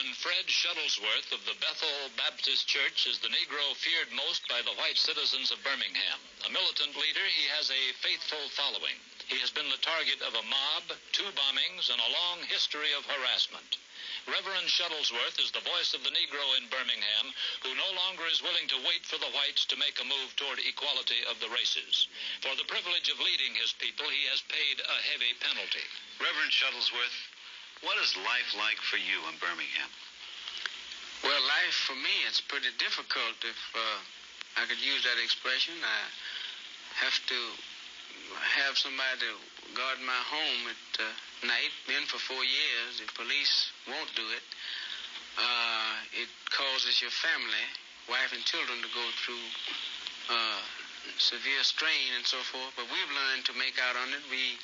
Reverend Fred Shuttlesworth of the Bethel Baptist Church is the Negro feared most by the white citizens of Birmingham. A militant leader, he has a faithful following. He has been the target of a mob, 2 bombings, and a long history of harassment. Reverend Shuttlesworth is the voice of the Negro in Birmingham, who no longer is willing to wait for the whites to make a move toward equality of the races. For the privilege of leading his people, he has paid a heavy penalty. Reverend Shuttlesworth, what is life like for you in Birmingham? Well, life for me, it's pretty difficult, if I could use that expression. I have to have somebody to guard my home at night. Been for 4 years. The police won't do it. It causes your family, wife and children, to go through severe strain and so forth. But we've learned to make out on it. We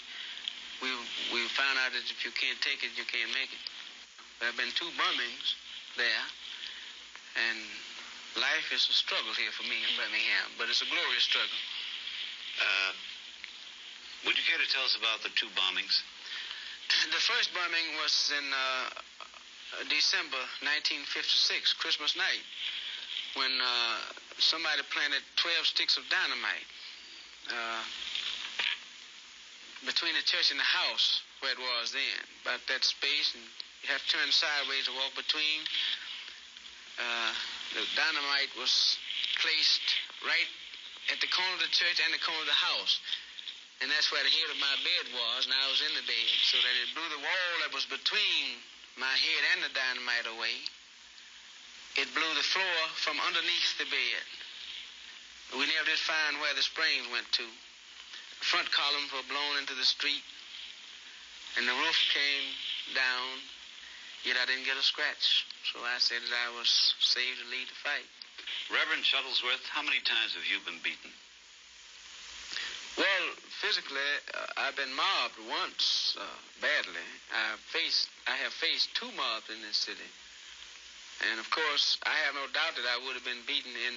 found out that if you can't take it, you can't make it. There have been 2 bombings there, and life is a struggle here for me in Birmingham, but it's a glorious struggle. Would you care to tell us about the 2 bombings? The first bombing was in December 1956, Christmas night, when somebody planted 12 sticks of dynamite between the church and the house where it was then, about that space, and you have to turn sideways to walk between. The dynamite was placed right at the corner of the church and the corner of the house, and that's where the head of my bed was, and I was in the bed, so that it blew the wall that was between my head and the dynamite away. It blew the floor from underneath the bed. We never did find where the springs went to. The front columns were blown into the street, and the roof came down, yet I didn't get a scratch. So I said that I was saved to lead the fight. Reverend Shuttlesworth, how many times have you been beaten? Well, physically, I've been mobbed once, badly. I have faced 2 mobs in this city. And of course, I have no doubt that I would have been beaten in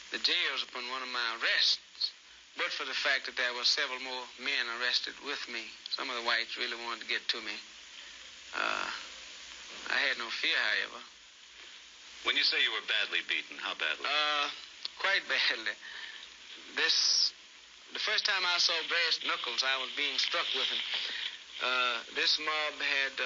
the jails upon one of my arrests, but for the fact that there were several more men arrested with me. Some of the whites really wanted to get to me. I had no fear, however. When you say you were badly beaten, how badly? Quite badly. The first time I saw brass knuckles, I was being struck with them. This mob had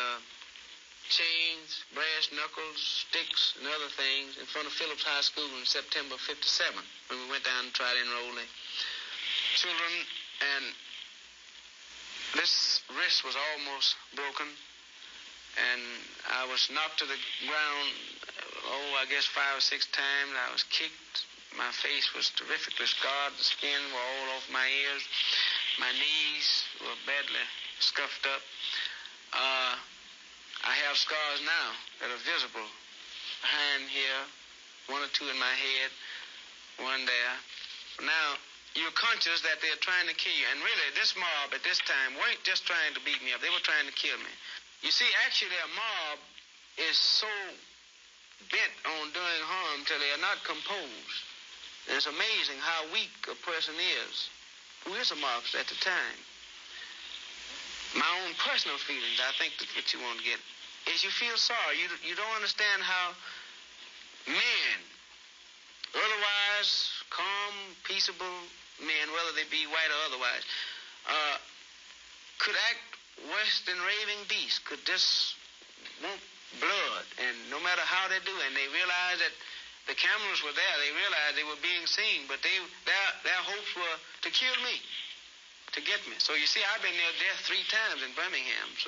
chains, brass knuckles, sticks, and other things in front of Phillips High School in September '57, when we went down and tried to enroll the children. And this wrist was almost broken, and I was knocked to the ground, I guess 5 or 6 times. I was kicked. My face was terrifically scarred. The skin were all off my ears. My knees were badly scuffed up. I have scars now that are visible behind here, 1 or 2 in my head, 1 there. Now, you're conscious that they're trying to kill you. And really, this mob at this time weren't just trying to beat me up. They were trying to kill me. You see, actually, a mob is so bent on doing harm till they are not composed. It's amazing how weak a person is who is a mobster at the time. My own personal feelings, I think that's what you want to get, is you feel sorry. You don't understand how men, otherwise calm, peaceable men, whether they be white or otherwise, could act worse than raving beasts, could just want blood, and no matter how they do, and they realize that the cameras were there. They realized they were being seen, but their hopes were to kill me, to get me. So you see, I've been near death 3 times in Birmingham. So